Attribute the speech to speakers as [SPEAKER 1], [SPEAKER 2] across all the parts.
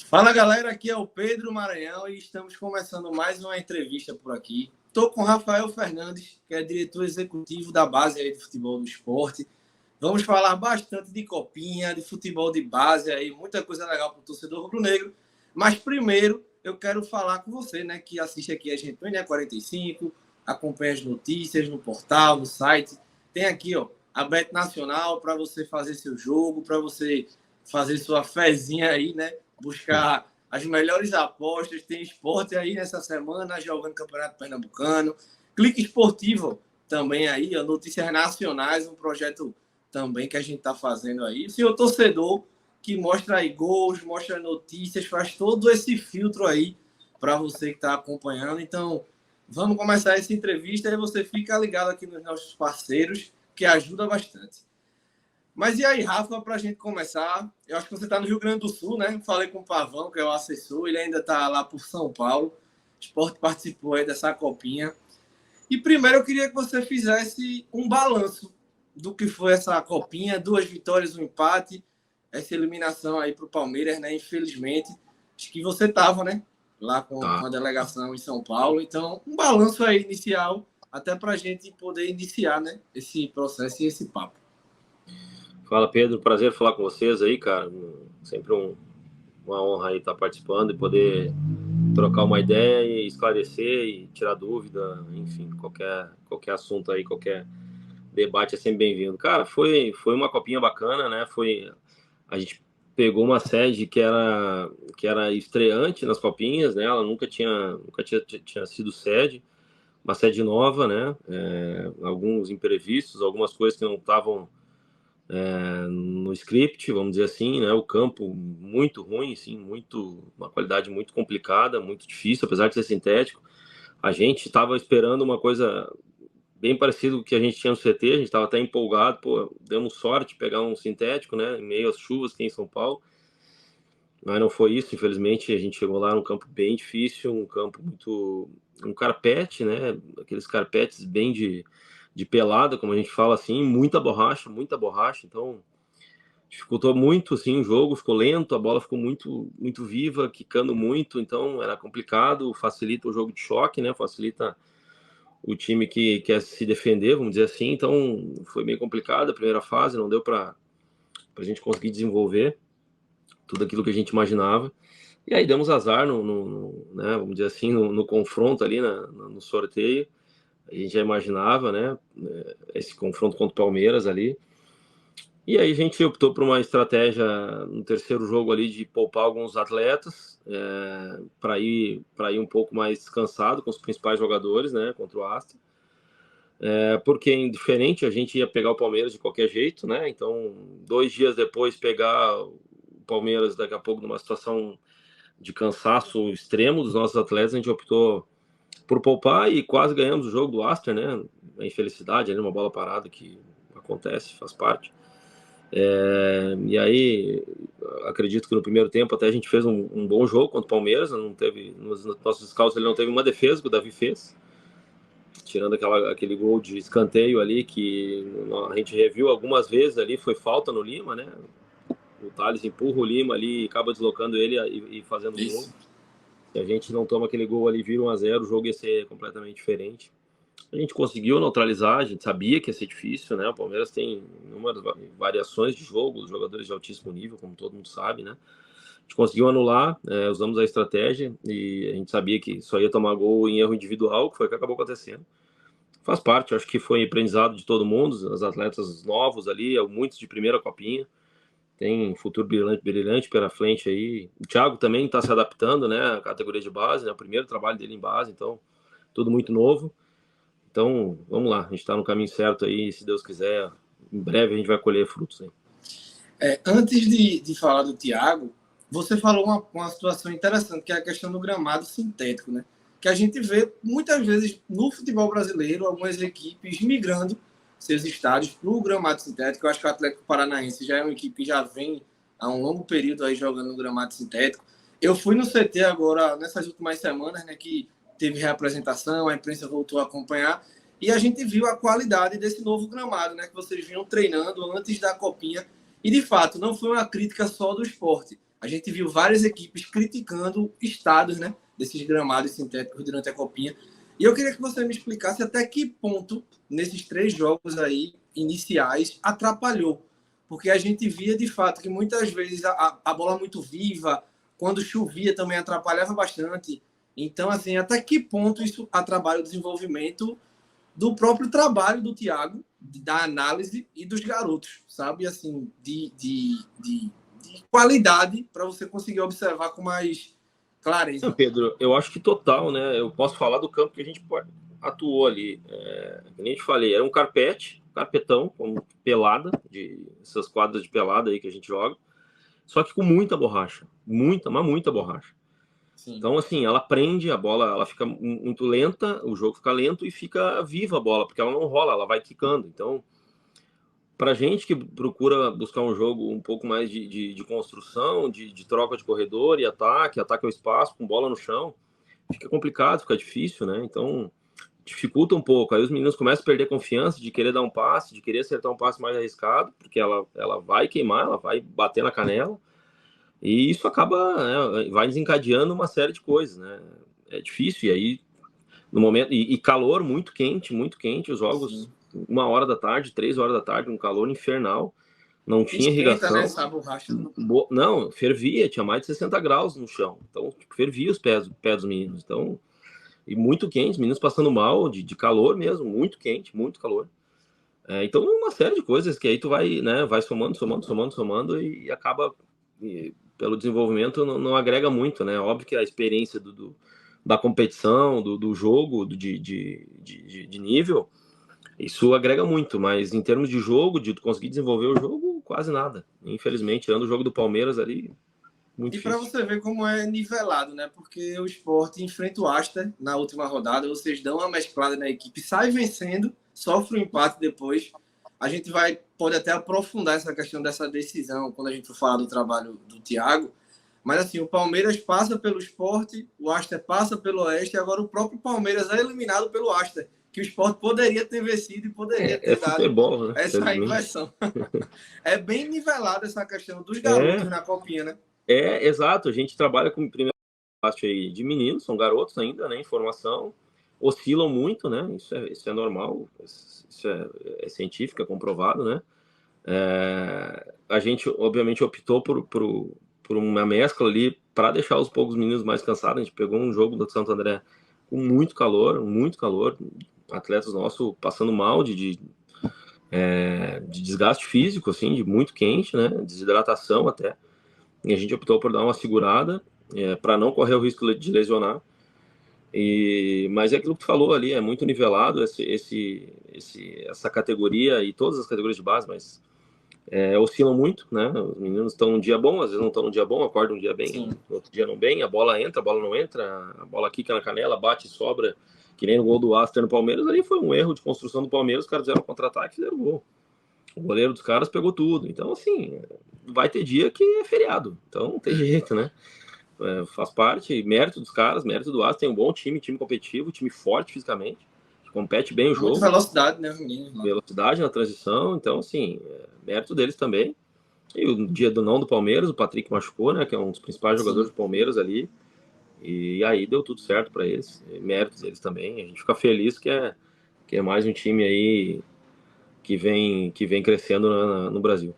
[SPEAKER 1] Fala galera, aqui é o Pedro Maranhão e estamos começando mais uma entrevista por aqui. Estou com o Rafael Fernandes, que é diretor executivo da base aí do futebol do esporte. Vamos falar bastante de copinha, de futebol de base, aí, muita coisa legal para o torcedor rubro-negro. Mas primeiro eu quero falar com você, né, que assiste aqui a gente no NE45, acompanha as notícias no portal, no site. Tem aqui a Bet Nacional para você fazer seu jogo, para você fazer sua fezinha aí, né? Buscar as melhores apostas. Tem esporte aí nessa semana, jogando Campeonato Pernambucano. Clique Esportivo também aí, notícias nacionais, um projeto também que a gente está fazendo aí. O senhor torcedor que mostra aí gols, mostra notícias, faz todo esse filtro aí para você que está acompanhando. Então, vamos começar essa entrevista e você fica ligado aqui nos nossos parceiros, que ajuda bastante. Mas e aí, Rafa, para a gente começar, eu acho que você está no Rio Grande do Sul, né? Falei com o Pavão, que é o assessor, ele ainda está lá por São Paulo. O esporte participou aí dessa copinha. E primeiro eu queria que você fizesse um balanço do que foi essa copinha, 2 vitórias, um empate, essa eliminação aí para o Palmeiras, né? Infelizmente, acho que você estava, né? Lá com a delegação em São Paulo. Então, um balanço aí inicial, até para a gente poder iniciar, né? Esse processo e esse papo.
[SPEAKER 2] Fala, Pedro, prazer falar com vocês aí, cara. Sempre uma honra aí estar participando e poder trocar uma ideia e esclarecer e tirar dúvida, enfim, qualquer assunto aí, qualquer debate é sempre bem-vindo. Cara, foi uma copinha bacana, né? A gente pegou uma sede que era estreante nas copinhas, né? Ela nunca tinha sido sede, uma sede nova, né? Alguns imprevistos, algumas coisas que não estavam no script, vamos dizer assim, né? O campo muito ruim, assim, uma qualidade muito complicada, muito difícil, apesar de ser sintético. A gente estava esperando uma coisa bem parecida com o que a gente tinha no CT, a gente estava até empolgado, pô, demos sorte de pegar um sintético, né? Em meio às chuvas aqui em São Paulo. Mas não foi isso, infelizmente. A gente chegou lá num campo bem difícil, um campo um carpete, né? Aqueles carpetes bem de pelada, como a gente fala assim, muita borracha, então dificultou muito assim o jogo, ficou lento, a bola ficou muito viva, quicando muito, então era complicado, facilita o jogo de choque, né? Facilita o time que quer se defender, vamos dizer assim. Então foi bem complicado a primeira fase, não deu para a gente conseguir desenvolver tudo aquilo que a gente imaginava. E aí demos azar né, vamos dizer assim, no confronto ali, no sorteio. A gente já imaginava, né, esse confronto contra o Palmeiras ali. E aí a gente optou por uma estratégia no terceiro jogo ali de poupar alguns atletas para ir um pouco mais descansado com os principais jogadores, né, contra o Astra. Porque indiferente a gente ia pegar o Palmeiras de qualquer jeito, né? Então 2 dias depois pegar o Palmeiras daqui a pouco numa situação de cansaço extremo dos nossos atletas, a gente optou por poupar e quase ganhamos o jogo do Astra, né? A infelicidade ali, uma bola parada que acontece, faz parte. E aí, acredito que no primeiro tempo até a gente fez um bom jogo contra o Palmeiras, não teve, nos nossos scouts ele não teve uma defesa que o Davi fez, tirando aquele gol de escanteio ali que a gente reviu algumas vezes ali, foi falta no Lima, né? O Thales empurra o Lima ali e acaba deslocando ele e fazendo o gol. Se a gente não toma aquele gol ali, vira 1-0, o jogo ia ser completamente diferente. A gente conseguiu neutralizar, a gente sabia que ia ser difícil, né? O Palmeiras tem inúmeras variações de jogo, os jogadores de altíssimo nível, como todo mundo sabe, né? A gente conseguiu anular, usamos a estratégia e a gente sabia que só ia tomar gol em erro individual, que foi o que acabou acontecendo. Faz parte, acho que foi aprendizado de todo mundo, os atletas novos ali, muitos de primeira copinha, tem um futuro brilhante pela frente aí. O Thiago também está se adaptando, né, à categoria de base, né, o primeiro trabalho dele em base, então tudo muito novo. Então, vamos lá, a gente está no caminho certo aí, se Deus quiser, em breve a gente vai colher frutos aí.
[SPEAKER 1] Antes de falar do Thiago, você falou uma situação interessante, que é a questão do gramado sintético, né? Que a gente vê muitas vezes no futebol brasileiro algumas equipes migrando seus estádios para o gramado sintético. Eu acho que o Atlético Paranaense já é uma equipe que já vem há um longo período aí jogando no gramado sintético. Eu fui no CT agora, nessas últimas semanas, né, que teve reapresentação, a imprensa voltou a acompanhar, e a gente viu a qualidade desse novo gramado, né, que vocês vinham treinando antes da copinha. E, de fato, não foi uma crítica só do esporte. a gente viu várias equipes criticando estados, né, desses gramados sintéticos durante a Copinha. E eu queria que você me explicasse até que ponto, nesses 3 jogos aí iniciais, atrapalhou. Porque a gente via, de fato, que muitas vezes a bola muito viva, quando chovia também atrapalhava bastante. Então, assim, até que ponto isso atrapalha o desenvolvimento do próprio trabalho do Thiago, da análise e dos garotos, sabe? Assim, de qualidade para você conseguir observar com mais clareza.
[SPEAKER 2] Pedro, eu acho que total, né? Eu posso falar do campo que a gente atuou ali. Como eu te falei, era um carpetão, como pelada, essas quadras de pelada aí que a gente joga, só que com muita borracha, mas muita borracha. Sim. Então, assim, ela prende a bola, ela fica muito lenta, o jogo fica lento e fica viva a bola, porque ela não rola, ela vai quicando. Então, pra gente que procura buscar um jogo um pouco mais de construção, de troca de corredor e ataque ao espaço, com bola no chão, fica complicado, fica difícil, né? Então, dificulta um pouco. Aí os meninos começam a perder confiança de querer dar um passe, de querer acertar um passe mais arriscado, porque ela vai queimar, ela vai bater na canela. E isso acaba, né, vai desencadeando uma série de coisas, né? É difícil, e aí, no momento... E calor muito quente, os jogos... Sim. 1h da tarde, 3h da tarde, um calor infernal, não tinha irrigação.
[SPEAKER 1] Né, essa borracha?
[SPEAKER 2] Não, fervia, tinha mais de 60 graus no chão, então tipo, fervia os pés dos meninos, então, e muito quente, os meninos passando mal de calor mesmo, muito quente, muito calor. Então, uma série de coisas que aí tu vai, né, vai somando e acaba, pelo desenvolvimento, não agrega muito, né? Óbvio que a experiência da competição, do jogo, de nível, isso agrega muito, mas em termos de jogo, de conseguir desenvolver o jogo, quase nada. Infelizmente, tirando o jogo do Palmeiras ali, muito difícil.
[SPEAKER 1] E para você ver como é nivelado, né? Porque o Sport enfrenta o Aster na última rodada, vocês dão uma mesclada na equipe, sai vencendo, sofre um empate depois. A gente pode até aprofundar essa questão dessa decisão quando a gente for falar do trabalho do Thiago. Mas assim, o Palmeiras passa pelo Sport, o Aster passa pelo Oeste, e agora o próprio Palmeiras é eliminado pelo Aster, que o Sport poderia ter vencido e poderia ter dado
[SPEAKER 2] futebol, né?
[SPEAKER 1] Essa inversão. É bem nivelada essa questão dos garotos na Copinha, né?
[SPEAKER 2] Exato. A gente trabalha com primeiro parte aí de meninos, são garotos ainda, né? Em formação, oscilam muito, né? Isso é normal, isso é científico, é comprovado, né? A gente, obviamente, optou por uma mescla ali para deixar os poucos meninos mais cansados. A gente pegou um jogo do Santo André com muito calor, atletas nossos passando mal de desgaste físico, assim, de muito quente, né? Desidratação até. E a gente optou por dar uma segurada para não correr o risco de lesionar. Mas é aquilo que tu falou ali, é muito nivelado essa categoria e todas as categorias de base, mas oscilam muito, né? Os meninos estão num dia bom, às vezes não estão num dia bom, acordam um dia bem, Sim. No outro dia não bem, a bola entra, a bola não entra, a bola quica na canela, bate e sobra, que nem no gol do Aster no Palmeiras, ali foi um erro de construção do Palmeiras, os caras fizeram um contra-ataque e fizeram gol. O goleiro dos caras pegou tudo. Então, assim, vai ter dia que é feriado. Então, não tem jeito, né? Faz parte, mérito dos caras, mérito do Aster, tem um bom time competitivo, time forte fisicamente, compete bem o jogo.
[SPEAKER 1] Muita velocidade, né?
[SPEAKER 2] Velocidade na transição, então, assim, mérito deles também. E o dia do Palmeiras, o Patrick machucou, né? Que é um dos principais jogadores do Palmeiras ali. E aí deu tudo certo para eles. Méritos deles também. A gente fica feliz que é mais um time aí que vem crescendo no Brasil.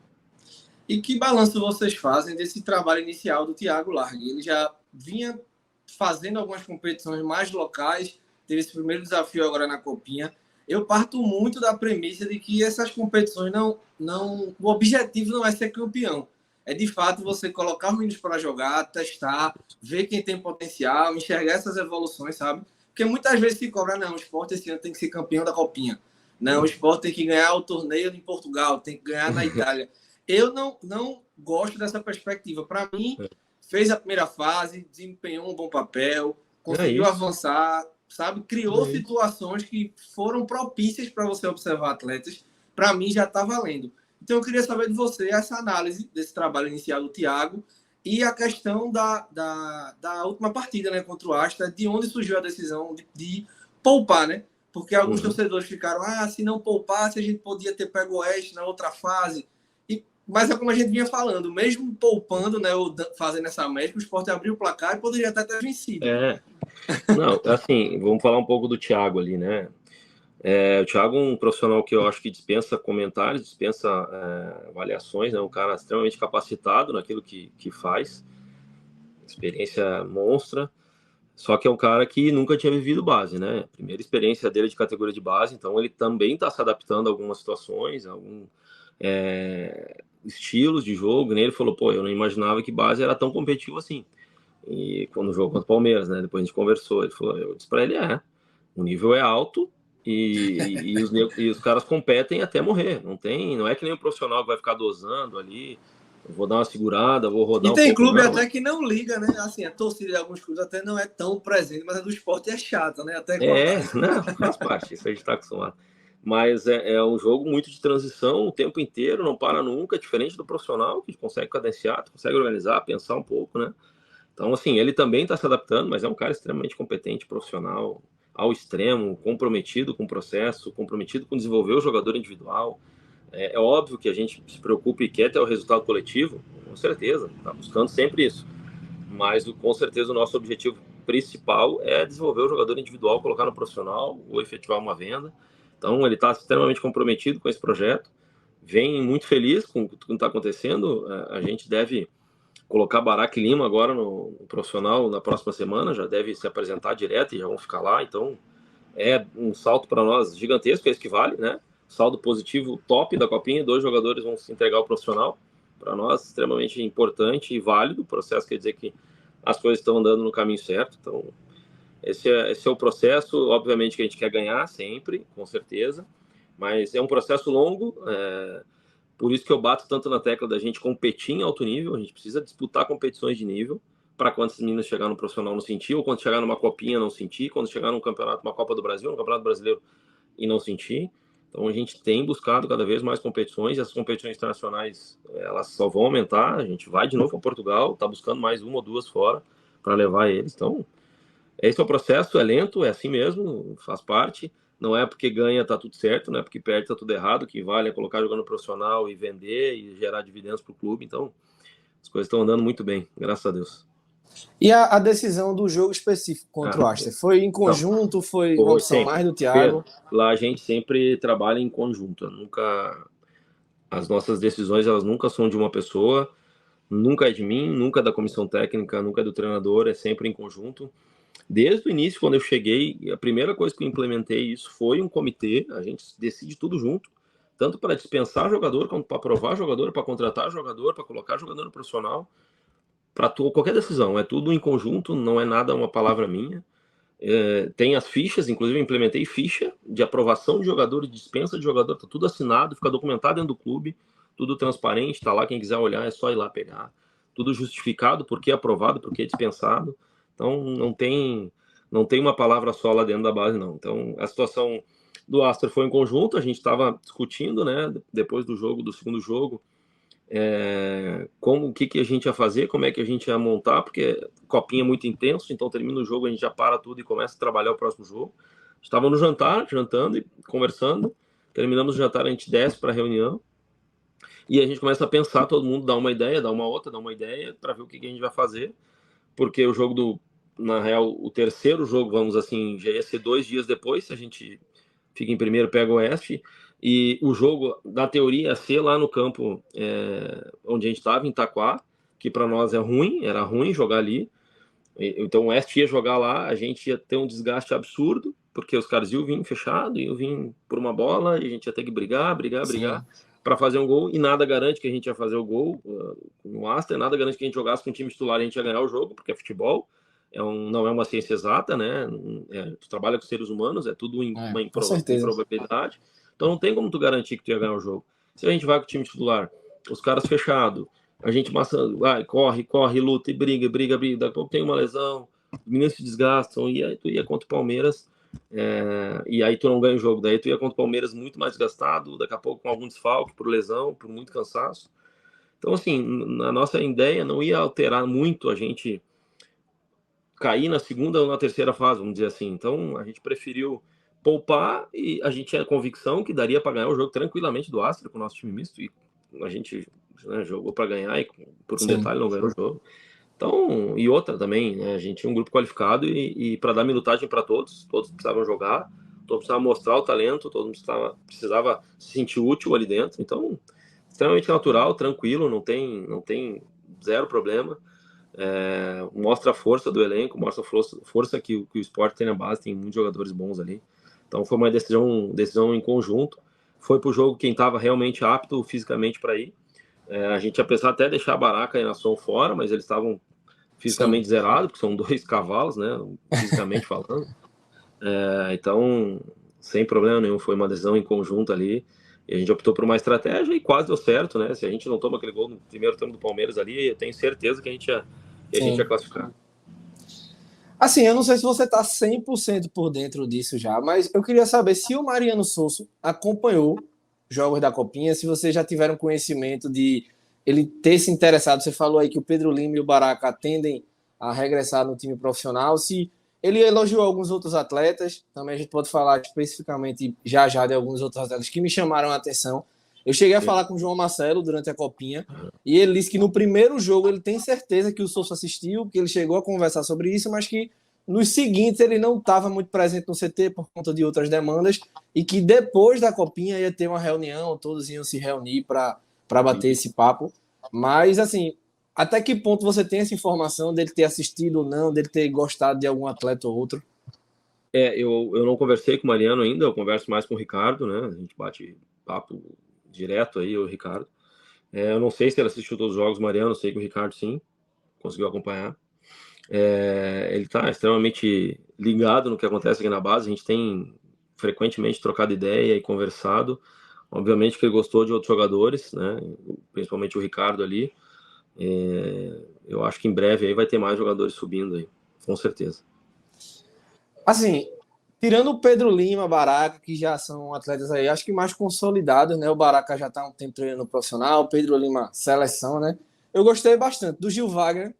[SPEAKER 1] E que balanço vocês fazem desse trabalho inicial do Thiago Largue? Ele já vinha fazendo algumas competições mais locais, teve esse primeiro desafio agora na Copinha. Eu parto muito da premissa de que essas competições o objetivo não é ser campeão. É, de fato, você colocar os meninos para jogar, testar, ver quem tem potencial, enxergar essas evoluções, sabe? Porque muitas vezes se cobra, não, o Sport esse ano tem que ser campeão da Copinha. Não, o Sport tem que ganhar o torneio em Portugal, tem que ganhar na Itália. Eu não gosto dessa perspectiva. Para mim, fez a primeira fase, desempenhou um bom papel, conseguiu avançar, sabe? Criou situações que foram propícias para você observar atletas. Para mim, já está valendo. Então, eu queria saber de você essa análise desse trabalho inicial do Thiago e a questão da última partida, né, contra o Aster, de onde surgiu a decisão de poupar, né? Porque alguns torcedores ficaram, se não poupasse, a gente podia ter pego o Oeste na outra fase. E Mas é como a gente vinha falando, mesmo poupando, né, ou fazendo essa média, o Sport abriu o placar e poderia até ter vencido.
[SPEAKER 2] Não, assim, vamos falar um pouco do Thiago ali, né? O Thiago é um profissional que eu acho que dispensa comentários, dispensa avaliações, é um cara extremamente capacitado naquilo que faz, experiência monstra, só que é um cara que nunca tinha vivido base, né? Primeira experiência dele de categoria de base, então ele também está se adaptando a algumas situações, a alguns estilos de jogo, né? Ele falou, pô, eu não imaginava que base era tão competitivo assim. E quando jogou contra o Palmeiras, né? Depois a gente conversou, ele falou, eu disse pra ele, o nível é alto, e os caras competem até morrer. Não é que nem um profissional que vai ficar dosando ali, vou dar uma segurada, vou rodar
[SPEAKER 1] E
[SPEAKER 2] um
[SPEAKER 1] tem
[SPEAKER 2] pouco.
[SPEAKER 1] clube
[SPEAKER 2] Não.
[SPEAKER 1] até que não liga, né? Assim, a torcida de alguns clubes até não é tão presente, mas a do Sport é chata, né? Até
[SPEAKER 2] Não, faz parte, isso a gente tá acostumado. Mas é um jogo muito de transição o tempo inteiro, não para nunca, diferente do profissional, que consegue cadenciar, consegue organizar, pensar um pouco, né? Então, assim, ele também está se adaptando, mas é um cara extremamente competente, profissional, ao extremo, comprometido com o processo, comprometido com desenvolver o jogador individual. É óbvio que a gente se preocupa e quer ter o resultado coletivo, com certeza, está buscando sempre isso. Mas, com certeza, o nosso objetivo principal é desenvolver o jogador individual, colocar no profissional ou efetivar uma venda. Então, ele está extremamente comprometido com esse projeto, vem muito feliz com o que está acontecendo. A gente deve colocar Barack Lima agora no profissional na próxima semana, já deve se apresentar direto e já vão ficar lá, então é um salto para nós gigantesco, é isso que vale, né? Saldo positivo top da Copinha, 2 jogadores vão se entregar ao profissional, para nós extremamente importante e válido, o processo quer dizer que as coisas estão andando no caminho certo, então esse é o processo, obviamente que a gente quer ganhar sempre, com certeza, mas é um processo longo, por isso que eu bato tanto na tecla da gente competir em alto nível, a gente precisa disputar competições de nível, para quando as meninas chegar no profissional não sentir, ou quando chegar numa copinha não sentir, quando chegar num campeonato, uma Copa do Brasil, um campeonato brasileiro e não sentir. Então a gente tem buscado cada vez mais competições, e as competições internacionais elas só vão aumentar, a gente vai de novo para Portugal, está buscando mais 1 ou 2 fora para levar eles. Então esse é o processo, é lento, é assim mesmo, faz parte. Não é porque ganha tá tudo certo, não é porque perde tá tudo errado. O que vale é colocar jogando profissional e vender e gerar dividendos para o clube. Então, as coisas estão andando muito bem, graças a Deus.
[SPEAKER 1] E a decisão do jogo específico contra o Aster? Foi em conjunto? Foi uma opção
[SPEAKER 2] sempre.
[SPEAKER 1] mais do Thiago?
[SPEAKER 2] Lá a gente sempre trabalha em conjunto. Nunca, as nossas decisões elas nunca são de uma pessoa, nunca é de mim, nunca é da comissão técnica, nunca é do treinador, é sempre em conjunto. Desde o início, quando eu cheguei, a primeira coisa que eu implementei isso foi um comitê, a gente decide tudo junto, tanto para dispensar jogador, quanto para aprovar jogador, para contratar jogador, para colocar jogador no profissional, para qualquer decisão, é tudo em conjunto, não é nada uma palavra minha. Tem as fichas, inclusive eu implementei ficha de aprovação de jogador e dispensa de jogador, tá tudo assinado, fica documentado dentro do clube, tudo transparente, tá lá, quem quiser olhar é só ir lá pegar, tudo justificado, porque aprovado, porque dispensado. Então não tem uma palavra só lá dentro da base, não. Então a situação do Astor foi em conjunto, a gente estava discutindo, né, depois do segundo jogo, o que a gente ia fazer, como é que a gente ia montar, porque copinha é muito intenso, então termina o jogo, a gente já para tudo e começa a trabalhar o próximo jogo. Estava no jantar, jantando e conversando, terminamos o jantar, a gente desce para a reunião e a gente começa a pensar, todo mundo dá uma ideia, dá uma outra, dá uma ideia, para ver o que a gente vai fazer, porque o jogo na real, o terceiro jogo, vamos assim, já ia ser 2 dias depois, se a gente fica em primeiro, pega o Oeste, e o jogo, na teoria, ia ser lá no campo onde a gente estava, em Itaquá, que para nós era ruim jogar ali. Então o Oeste ia jogar lá, a gente ia ter um desgaste absurdo, porque os caras iam vir fechado, iam vir por uma bola, e a gente ia ter que brigar para fazer um gol, e nada garante que a gente ia fazer o gol no Astra, nada garante que a gente jogasse com o time titular e a gente ia ganhar o jogo, porque é futebol. Não é uma ciência exata, né? Tu trabalha com seres humanos, é tudo uma improbabilidade. Então não tem como tu garantir que tu ia ganhar o jogo. Se a gente vai com o time titular, os caras fechados, a gente corre, luta e briga, daqui a pouco tem uma lesão, os meninos se desgastam, e aí tu ia contra o Palmeiras, e aí tu não ganha o jogo. Daí tu ia contra o Palmeiras muito mais desgastado, daqui a pouco com algum desfalque, por lesão, por muito cansaço. Então, assim, a nossa ideia não ia alterar muito a gente cair na segunda ou na terceira fase, vamos dizer assim. Então, a gente preferiu poupar e a gente tinha convicção que daria para ganhar o jogo tranquilamente do Astra com o nosso time misto, e a gente né, jogou para ganhar e por um
[SPEAKER 1] Sim.
[SPEAKER 2] detalhe não ganhou o jogo. Então, e outra também, né, a gente tinha um grupo qualificado e para dar minutagem para todos precisavam jogar, todos precisavam mostrar o talento, precisava se sentir útil ali dentro. Então, extremamente natural, tranquilo, não tem zero problema. Mostra a força do elenco, mostra a força que o Sport tem na base, tem muitos jogadores bons ali. Então foi uma decisão em conjunto. Foi pro jogo quem estava realmente apto fisicamente para ir. A gente ia pensar até deixar a Baraca e a Nação fora, mas eles estavam fisicamente zerados, porque são 2 cavalos, né? Fisicamente falando. Então, sem problema nenhum, foi uma decisão em conjunto ali. E a gente optou por uma estratégia e quase deu certo, né? Se a gente não toma aquele gol no primeiro tempo do Palmeiras ali, eu tenho certeza que a gente ia classificar.
[SPEAKER 1] Assim, eu não sei se você está 100% por dentro disso já, mas eu queria saber se o Mariano Souza acompanhou jogos da Copinha, se vocês já tiveram conhecimento de ele ter se interessado. Você falou aí que o Pedro Lima e o Baraca tendem a regressar no time profissional. Se ele elogiou alguns outros atletas, também a gente pode falar especificamente já de alguns outros atletas que me chamaram a atenção. Eu cheguei a falar com o João Marcelo durante a Copinha e ele disse que no primeiro jogo ele tem certeza que o Souza assistiu, que ele chegou a conversar sobre isso, mas que nos seguintes ele não estava muito presente no CT por conta de outras demandas e que depois da Copinha ia ter uma reunião, todos iam se reunir para bater esse papo. Mas, assim, até que ponto você tem essa informação dele ter assistido ou não, dele ter gostado de algum atleta ou outro?
[SPEAKER 2] Eu não conversei com o Mariano ainda, eu converso mais com o Ricardo, né? A gente bate papo direto aí, o Ricardo. Eu não sei se ele assistiu todos os jogos, Mariano, eu sei que o Ricardo sim, conseguiu acompanhar. Ele está extremamente ligado no que acontece aqui na base, a gente tem frequentemente trocado ideia e conversado. Obviamente que ele gostou de outros jogadores, né? Principalmente o Ricardo ali. Eu acho que em breve aí vai ter mais jogadores subindo aí, com certeza.
[SPEAKER 1] Assim, tirando o Pedro Lima, Baraca, que já são atletas aí, acho que mais consolidados, né? O Baraca já está há um tempo treinando no profissional, o Pedro Lima, seleção, né? Eu gostei bastante do Gil Wagner,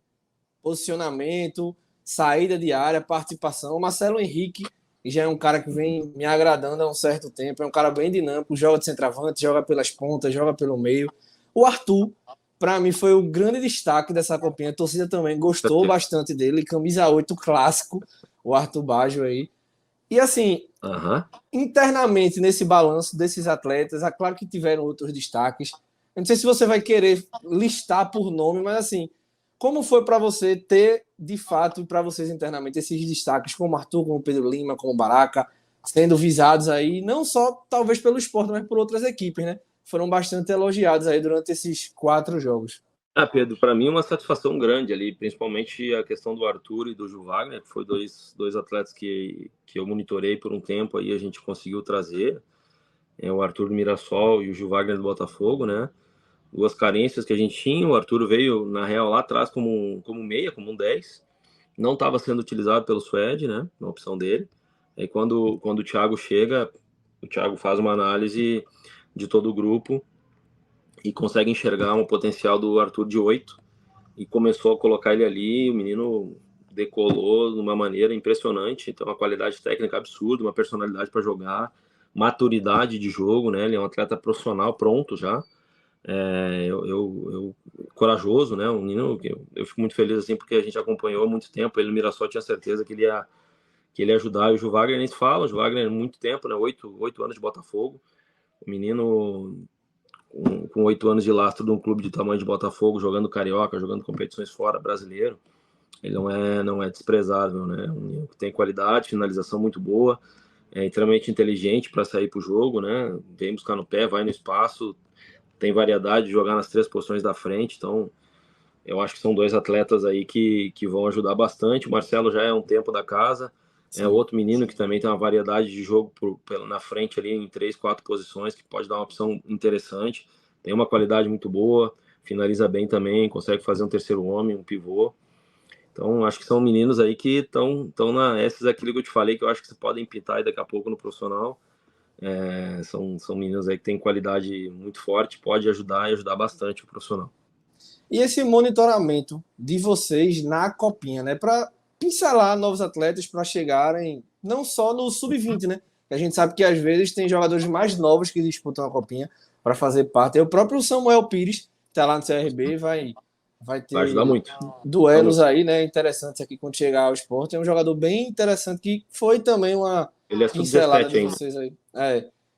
[SPEAKER 1] posicionamento, saída de área, participação. O Marcelo Henrique, que já é um cara que vem me agradando há um certo tempo, é um cara bem dinâmico, joga de centroavante, joga pelas pontas, joga pelo meio. O Arthur, para mim, foi o grande destaque dessa Copinha. A torcida também gostou bastante dele, camisa 8 clássico, o Arthur Baggio aí. E assim, internamente nesse balanço desses atletas, é claro que tiveram outros destaques. Eu não sei se você vai querer listar por nome, mas assim, como foi para você ter, de fato, para vocês internamente, esses destaques, como Arthur, como Pedro Lima, como Baraca, sendo visados aí, não só talvez pelo esporte, mas por outras equipes, né? Foram bastante elogiados aí durante esses 4 jogos.
[SPEAKER 2] Pedro, para mim é uma satisfação grande ali, principalmente a questão do Arthur e do Gil Wagner, que foi dois atletas que eu monitorei por um tempo, aí a gente conseguiu trazer, o Arthur do Mirassol e o Gil Wagner do Botafogo, né? 2 carências que a gente tinha. O Arthur veio, na real, lá atrás como meia, como um 10. Não estava sendo utilizado pelo Suede, né? Na opção dele. Aí quando o Thiago chega, o Thiago faz uma análise de todo o grupo e consegue enxergar um potencial do Arthur de 8 e começou a colocar ele ali. O menino decolou de uma maneira impressionante. Então, uma qualidade técnica absurda, uma personalidade para jogar, maturidade de jogo, né? Ele é um atleta profissional pronto já. Corajoso, né? Um menino que eu fico muito feliz assim, porque a gente acompanhou há muito tempo. Ele no Mirassol tinha certeza que ele ia ajudar. E o Gil Wagner nem se fala, o Gil Wagner muito tempo, né? 8 anos de Botafogo. O menino com 8 anos de lastro de um clube de tamanho de Botafogo, jogando carioca, jogando competições fora, brasileiro. Ele não é desprezável, né? Um menino que tem qualidade, finalização muito boa, é extremamente inteligente para sair para o jogo, né? Vem buscar no pé, vai no espaço, tem variedade de jogar nas 3 posições da frente. Então eu acho que são 2 atletas aí que vão ajudar bastante. O Marcelo já é um tempo da casa. Sim. É outro menino que também tem uma variedade de jogo na frente ali em 3, 4 posições, que pode dar uma opção interessante. Tem uma qualidade muito boa, finaliza bem também, consegue fazer um terceiro homem, um pivô. Então acho que são meninos aí que estão esses aquilo que eu te falei, que eu acho que você podem pintar aí daqui a pouco no profissional. São meninos aí que têm qualidade muito forte, pode ajudar e ajudar bastante o profissional.
[SPEAKER 1] E esse monitoramento de vocês na Copinha, né? Para pincelar novos atletas para chegarem não só no sub-20, né? A gente sabe que às vezes tem jogadores mais novos que disputam a Copinha para fazer parte. O próprio Samuel Pires tá lá no CRB, vai
[SPEAKER 2] Vai
[SPEAKER 1] ter
[SPEAKER 2] ajudar muito.
[SPEAKER 1] duelos aí, né, interessantes aqui quando chegar ao Sport. É um jogador bem interessante que foi também uma
[SPEAKER 2] Ele é
[SPEAKER 1] pincelada
[SPEAKER 2] sub-17
[SPEAKER 1] de
[SPEAKER 2] ainda.
[SPEAKER 1] vocês aí.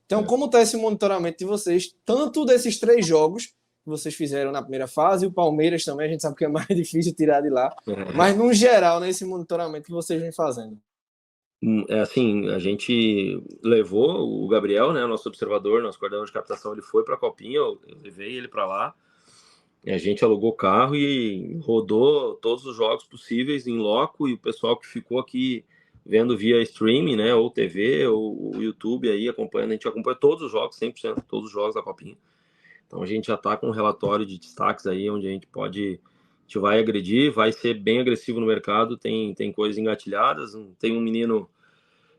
[SPEAKER 1] Então, como está esse monitoramento de vocês, tanto desses 3 jogos que vocês fizeram na primeira fase, e o Palmeiras também, a gente sabe que é mais difícil tirar de lá, mas no geral, nesse monitoramento que vocês vêm fazendo.
[SPEAKER 2] É assim, a gente levou o Gabriel, né, nosso observador, nosso coordenador de captação, ele foi para a Copinha, eu levei ele para lá, e a gente alugou o carro e rodou todos os jogos possíveis em loco, e o pessoal que ficou aqui vendo via streaming, né, ou TV, ou o YouTube aí, acompanhando, a gente acompanha todos os jogos, 100%, todos os jogos da Copinha. Então a gente já está com um relatório de destaques aí, onde a gente vai agredir, vai ser bem agressivo no mercado, tem coisas engatilhadas, tem um menino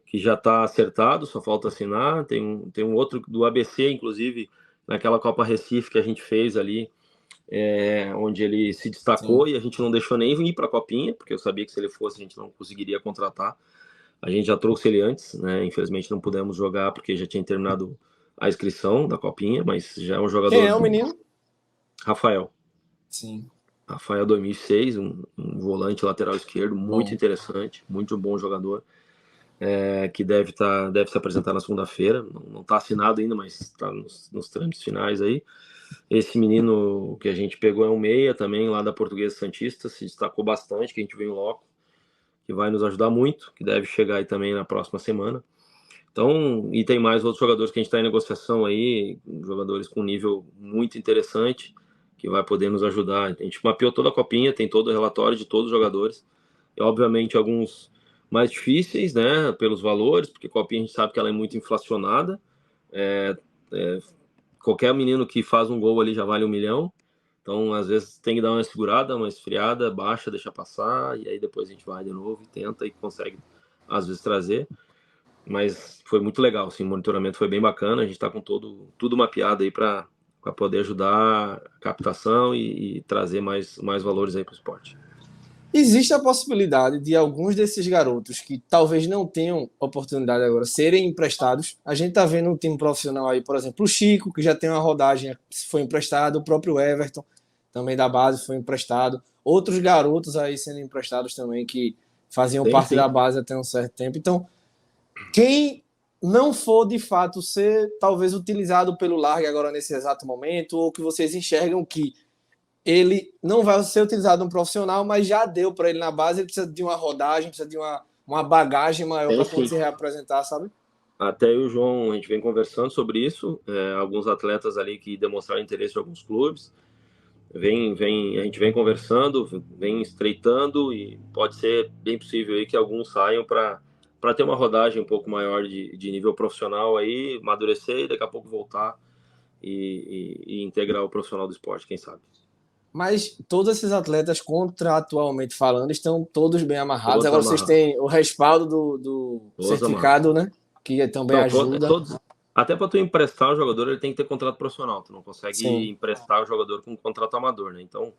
[SPEAKER 2] que já está acertado, só falta assinar, tem um outro do ABC, inclusive, naquela Copa Recife que a gente fez ali, onde ele se destacou. Sim. E a gente não deixou nem ir para a Copinha, porque eu sabia que se ele fosse a gente não conseguiria contratar. A gente já trouxe ele antes, né? Infelizmente não pudemos jogar porque já tinha terminado a inscrição da Copinha, mas já é um jogador...
[SPEAKER 1] Quem é o menino?
[SPEAKER 2] Rafael.
[SPEAKER 1] Sim.
[SPEAKER 2] Rafael 2006, um volante lateral esquerdo, muito interessante, muito bom jogador, que deve se apresentar na segunda-feira, não está assinado ainda, mas está nos trâmites finais aí. Esse menino que a gente pegou é um meia também, lá da Portuguesa Santista, se destacou bastante, que a gente veio em loco, que vai nos ajudar muito, que deve chegar aí também na próxima semana. Então, e tem mais outros jogadores que a gente está em negociação aí, jogadores com nível muito interessante, que vai poder nos ajudar. A gente mapeou toda a Copinha, tem todo o relatório de todos os jogadores, e obviamente alguns mais difíceis, né, pelos valores, porque a Copinha a gente sabe que ela é muito inflacionada, qualquer menino que faz um gol ali já vale 1 milhão, então às vezes tem que dar uma segurada, uma esfriada, baixa, deixa passar, e aí depois a gente vai de novo e tenta e consegue às vezes trazer. Mas foi muito legal, assim, o monitoramento foi bem bacana, a gente está com tudo mapeado aí para poder ajudar a captação e trazer mais valores aí para o esporte.
[SPEAKER 1] Existe a possibilidade de alguns desses garotos que talvez não tenham oportunidade agora serem emprestados. A gente está vendo um time profissional aí, por exemplo, o Chico, que já tem uma rodagem, foi emprestado, o próprio Everton, também da base, foi emprestado. Outros garotos aí sendo emprestados também, que faziam parte da base até um certo tempo. Então, quem não for de fato ser talvez utilizado pelo Largue agora nesse exato momento, ou que vocês enxergam que ele não vai ser utilizado um profissional, mas já deu para ele na base, ele precisa de uma rodagem, precisa de uma bagagem maior para quando se reapresentar, sabe?
[SPEAKER 2] Até eu e o João, a gente vem conversando sobre isso, alguns atletas ali que demonstraram interesse em alguns clubes, a gente vem conversando, vem estreitando, e pode ser bem possível aí que alguns saiam para ter uma rodagem um pouco maior de nível profissional aí, amadurecer e daqui a pouco voltar e integrar o profissional do esporte, quem sabe.
[SPEAKER 1] Mas todos esses atletas, contratualmente falando, estão todos bem amarrados. Agora vocês têm o respaldo do certificado, né? Que também ajuda.
[SPEAKER 2] Até para tu emprestar o jogador, ele tem que ter contrato profissional. Tu não consegue emprestar o jogador com um contrato amador, né? Então,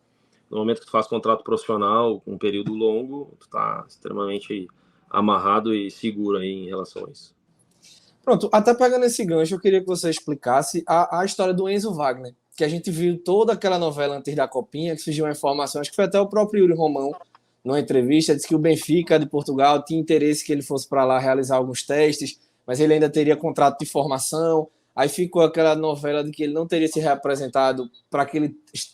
[SPEAKER 2] no momento que tu faz contrato profissional, com um período longo, tu tá extremamente amarrado e seguro aí em relação a isso.
[SPEAKER 1] Pronto, até pegando esse gancho, eu queria que você explicasse a história do Enzo Wagner, que a gente viu toda aquela novela antes da Copinha, que surgiu uma informação, acho que foi até o próprio Yuri Romão, numa entrevista, disse que o Benfica de Portugal tinha interesse que ele fosse para lá realizar alguns testes, mas ele ainda teria contrato de formação. Aí ficou aquela novela de que ele não teria se reapresentado para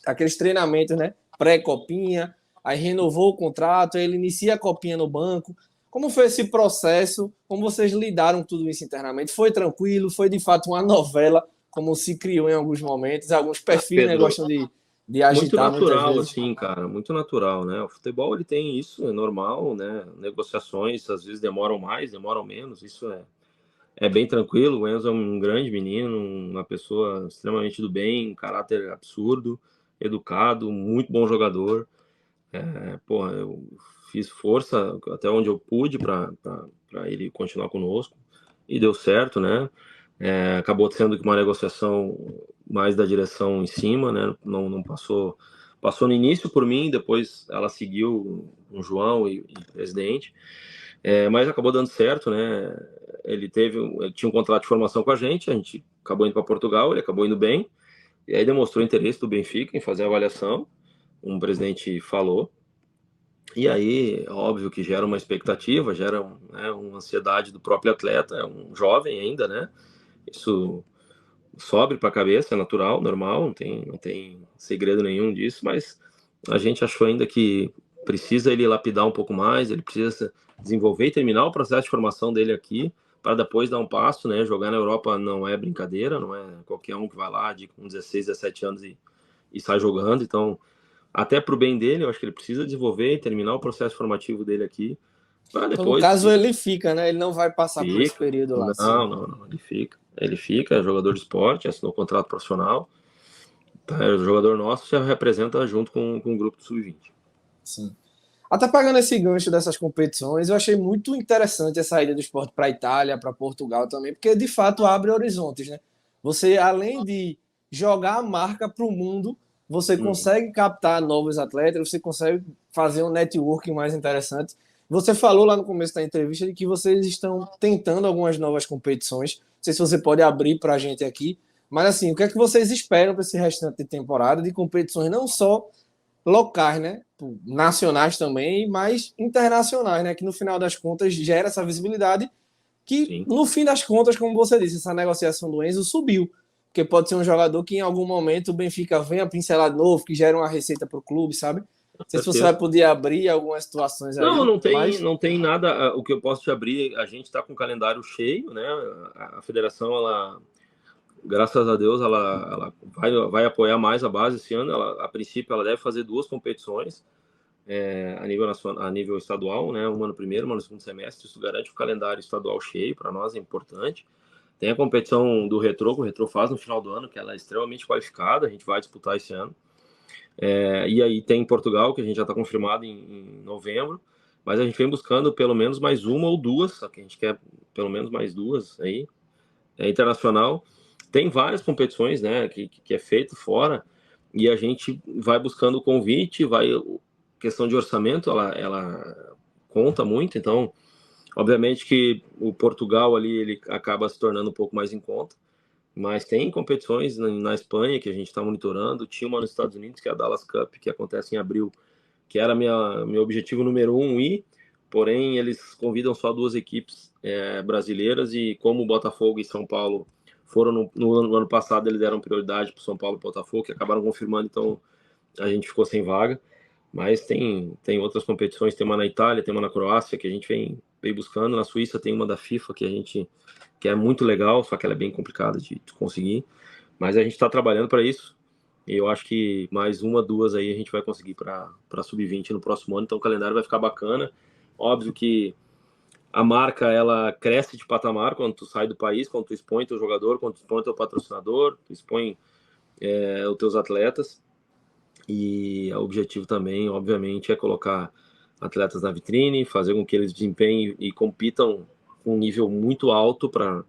[SPEAKER 1] aqueles treinamentos, né, pré-Copinha, aí renovou o contrato, aí ele inicia a Copinha no banco. Como foi esse processo? Como vocês lidaram tudo isso internamente? Foi tranquilo? Foi de fato uma novela, como se criou em alguns momentos? Alguns perfis, Pedro, né, gostam de agitar
[SPEAKER 2] muito natural,
[SPEAKER 1] muitas vezes.
[SPEAKER 2] Assim, cara, muito natural, né? O futebol ele tem isso, é normal, né? Negociações às vezes demoram mais, demoram menos, isso é bem tranquilo. O Enzo é um grande menino, uma pessoa extremamente do bem, um caráter absurdo, educado, muito bom jogador. Eu fiz força até onde eu pude para ele continuar conosco e deu certo, né? Acabou sendo uma negociação mais da direção em cima, né? Não passou no início por mim, depois ela seguiu com o João e o presidente, mas acabou dando certo, né? Ele tinha um contrato de formação com a gente acabou indo para Portugal, ele acabou indo bem, E aí demonstrou interesse do Benfica em fazer a avaliação, um presidente falou, e aí, óbvio que gera uma expectativa, gera né, uma ansiedade do próprio atleta, é um jovem ainda, né? Isso sobe para a cabeça, é natural, normal, não tem segredo nenhum disso, mas a gente achou ainda que precisa ele lapidar um pouco mais, ele precisa desenvolver e terminar o processo de formação dele aqui, para depois dar um passo, né? Jogar na Europa não é brincadeira, não é qualquer um que vai lá com 16, 17 anos e sai jogando, então até para o bem dele, eu acho que ele precisa desenvolver e terminar o processo formativo dele aqui, para
[SPEAKER 3] Então, no
[SPEAKER 2] depois...
[SPEAKER 3] caso, ele fica, né? Ele não vai passar por esse
[SPEAKER 2] Fica.
[SPEAKER 3] período lá.
[SPEAKER 2] Não, ele fica. Ele fica, é jogador de esporte, assinou contrato profissional. Tá, é o jogador nosso, já representa junto com o grupo do Sub-20.
[SPEAKER 3] Sim. Até pegando esse gancho dessas competições, eu achei muito interessante essa ida do esporte para a Itália, para Portugal também, porque de fato abre horizontes, né? Você, além de jogar a marca para o mundo, você consegue captar novos atletas, você consegue fazer um networking mais interessante. Você falou lá no começo da entrevista de que vocês estão tentando algumas novas competições. Não sei se você pode abrir para a gente aqui, mas assim, o que é que vocês esperam para esse restante de temporada de competições não só locais, né? Nacionais também, mas internacionais, né? Que no final das contas gera essa visibilidade que,
[SPEAKER 2] Sim.
[SPEAKER 3] no fim das contas, como você disse, essa negociação do Enzo subiu. Porque pode ser um jogador que em algum momento o Benfica venha pincelar de novo, que gera uma receita para o clube, sabe? Não sei se você vai poder abrir algumas situações aí.
[SPEAKER 2] Não tem nada. O que eu posso te abrir, a gente está com o calendário cheio, né? A federação, ela, graças a Deus, ela vai apoiar mais a base esse ano. A princípio, ela deve fazer 2 competições a nível nacional, a nível estadual, né? Uma no primeiro, uma no segundo semestre. Isso garante o calendário estadual cheio, para nós é importante. Tem a competição do Retrô, que o Retrô faz no final do ano, que ela é extremamente qualificada, a gente vai disputar esse ano. E aí tem Portugal, que a gente já está confirmado em novembro, mas a gente vem buscando pelo menos mais uma ou duas, só que a gente quer pelo menos mais duas aí, internacional. Tem várias competições, né, que é feito fora, e a gente vai buscando o convite, questão de orçamento, ela conta muito, então, obviamente que o Portugal ali, ele acaba se tornando um pouco mais em conta, mas tem competições na Espanha que a gente está monitorando. Tinha uma nos Estados Unidos, que é a Dallas Cup, que acontece em abril, que era meu objetivo número 1, porém eles convidam só 2 equipes brasileiras, e como o Botafogo e São Paulo foram no ano passado, eles deram prioridade para o São Paulo e Botafogo, que acabaram confirmando, então a gente ficou sem vaga. Mas tem outras competições, tem uma na Itália, tem uma na Croácia, que a gente vem buscando. Na Suíça tem uma da FIFA, que é muito legal, só que ela é bem complicada de conseguir. Mas a gente está trabalhando para isso. E eu acho que mais 1, 2 aí a gente vai conseguir para Sub-20 no próximo ano. Então o calendário vai ficar bacana. Óbvio que a marca, ela cresce de patamar quando tu sai do país, quando tu expõe teu jogador, quando tu expõe teu patrocinador, tu expõe os teus atletas. E o objetivo também, obviamente, é colocar atletas na vitrine, fazer com que eles desempenhem e compitam com um nível muito alto para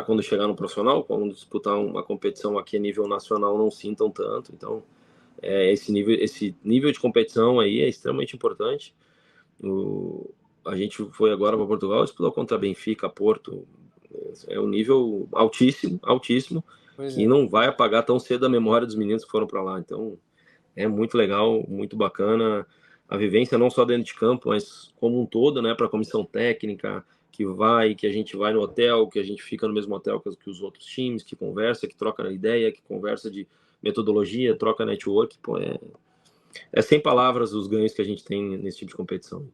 [SPEAKER 2] quando chegar no profissional, quando disputar uma competição aqui a nível nacional, não sintam tanto. Então, esse nível de competição aí é extremamente importante. A gente foi agora para Portugal, disputou contra Benfica, Porto. É um nível altíssimo, altíssimo, e não vai apagar tão cedo a memória dos meninos que foram para lá. Então, é muito legal, muito bacana a vivência, não só dentro de campo, mas como um todo, né, para a comissão técnica, que a gente vai no hotel, que a gente fica no mesmo hotel que os outros times, que conversa, que troca ideia, que conversa de metodologia, troca network. Pô, sem palavras os ganhos que a gente tem nesse tipo de competição.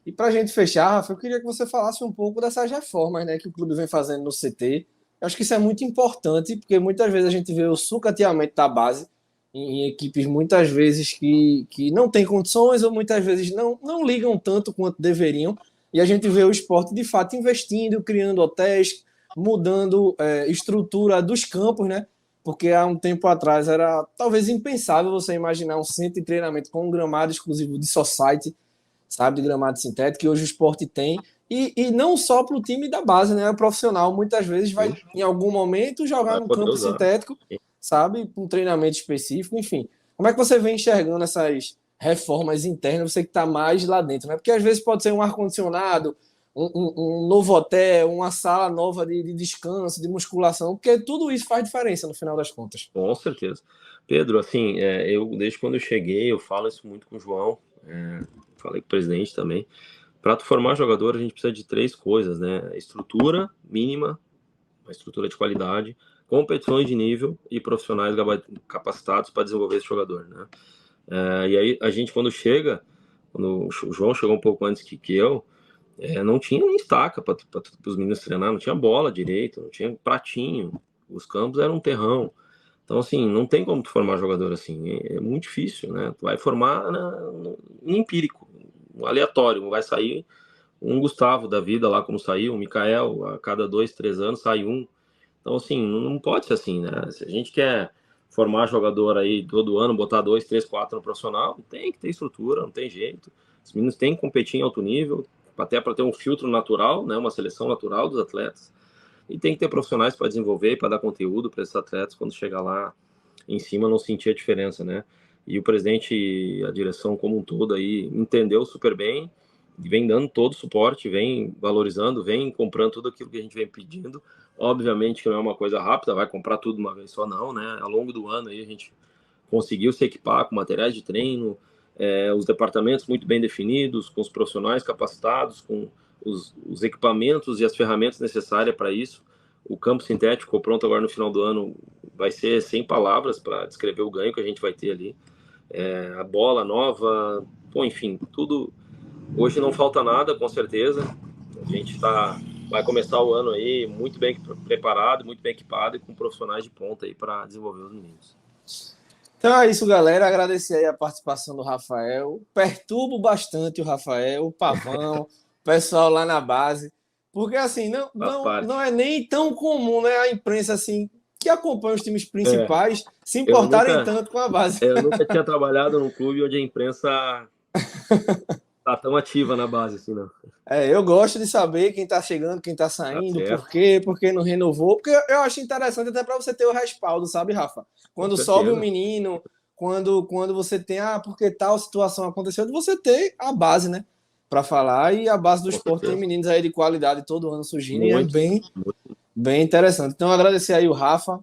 [SPEAKER 3] E para a gente fechar, Rafa, eu queria que você falasse um pouco dessas reformas, né, que o clube vem fazendo no CT. Eu acho que isso é muito importante, porque muitas vezes a gente vê o sucateamento da base em equipes muitas vezes que não têm condições ou muitas vezes não ligam tanto quanto deveriam. E a gente vê o esporte, de fato, investindo, criando hotéis, mudando estrutura dos campos, né? Porque há um tempo atrás era talvez impensável você imaginar um centro de treinamento com um gramado exclusivo de society, sabe, de gramado sintético, que hoje o esporte tem. E não só para o time da base, né? O profissional muitas vezes vai, em algum momento, jogar num campo sintético, sabe? Um treinamento específico, enfim. Como é que você vem enxergando essas reformas internas, você que está mais lá dentro, né? Porque às vezes pode ser um ar-condicionado, um novo hotel, uma sala nova de descanso, de musculação, porque tudo isso faz diferença no final das contas.
[SPEAKER 2] Com certeza. Pedro, assim, eu desde quando eu cheguei, eu falo isso muito com o João, falei com o presidente também. Para tu formar jogador, a gente precisa de 3 coisas, né? Estrutura mínima, uma estrutura de qualidade, competições de nível e profissionais capacitados para desenvolver esse jogador, né? E aí a gente quando o João chegou um pouco antes que eu, não tinha nem estaca para os meninos treinar, não tinha bola direito, não tinha pratinho, os campos eram um terrão. Então, assim, não tem como tu formar jogador assim, é muito difícil, né? Tu vai formar no empírico, um aleatório, vai sair um Gustavo da vida lá como saiu, um Mikael, a cada 2, 3 anos sai um. Então, assim, não pode ser assim, né? Se a gente quer formar jogador aí todo ano, botar 2, 3, 4 no profissional, tem que ter estrutura, não tem jeito. Os meninos têm que competir em alto nível, até para ter um filtro natural, né? Uma seleção natural dos atletas. E tem que ter profissionais para desenvolver, para dar conteúdo para esses atletas quando chegar lá em cima não sentir a diferença, né? E o presidente e a direção como um todo aí entendeu super bem, vem dando todo o suporte, vem valorizando, vem comprando tudo aquilo que a gente vem pedindo. Obviamente que não é uma coisa rápida, vai comprar tudo uma vez só não, né? Ao longo do ano aí a gente conseguiu se equipar com materiais de treino, os departamentos muito bem definidos, com os profissionais capacitados, com os equipamentos e as ferramentas necessárias para isso. O campo sintético ficou pronto agora no final do ano, vai ser sem palavras para descrever o ganho que a gente vai ter ali. A bola nova, bom, enfim, tudo. Hoje não falta nada, com certeza. A gente vai começar o ano aí muito bem preparado, muito bem equipado e com profissionais de ponta aí para desenvolver os meninos.
[SPEAKER 3] Então é isso, galera. Agradecer aí a participação do Rafael. Perturbo bastante o Rafael, o Pavão, o pessoal lá na base. Porque, assim, não é nem tão comum, né? A imprensa, assim, que acompanha os times principais se importarem tanto com a base.
[SPEAKER 2] Eu nunca tinha trabalhado num clube onde a imprensa tá tão ativa na base, assim, não.
[SPEAKER 3] Eu gosto de saber quem tá chegando, quem tá saindo, por que não renovou, porque eu acho interessante até para você ter o respaldo, sabe, Rafa? Quando sobe um menino, quando você tem, porque tal situação aconteceu, você ter a base, né? Para falar, e a base do esporte tem meninos aí de qualidade todo ano surgindo, e é bem interessante. Então, agradecer aí o Rafa,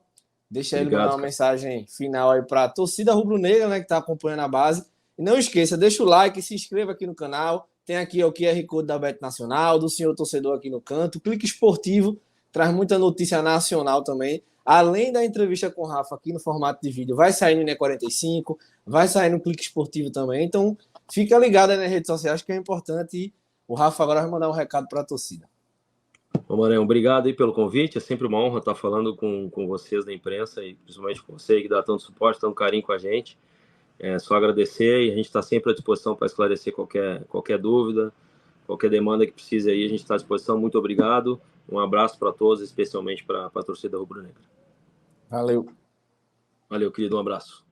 [SPEAKER 3] deixa ele mandar uma mensagem final aí para a torcida rubro-negra, né, que está acompanhando a base. E não esqueça, deixa o like, se inscreva aqui no canal, tem aqui o QR Code da Bet Nacional, do senhor torcedor aqui no canto, Clique Esportivo, traz muita notícia nacional também, além da entrevista com o Rafa aqui no formato de vídeo, vai sair no NE45, vai sair no Clique Esportivo também, então fica ligado aí nas redes sociais que é importante e o Rafa agora vai mandar um recado para a torcida.
[SPEAKER 2] Ô, Maranhão, obrigado aí pelo convite, é sempre uma honra estar falando com vocês da imprensa e principalmente com você que dá tanto suporte, tanto carinho com a gente. Só agradecer e a gente está sempre à disposição para esclarecer qualquer dúvida, qualquer demanda que precise aí, a gente está à disposição. Muito obrigado, um abraço para todos, especialmente para a torcida rubro-negra.
[SPEAKER 3] Valeu,
[SPEAKER 2] querido, um abraço.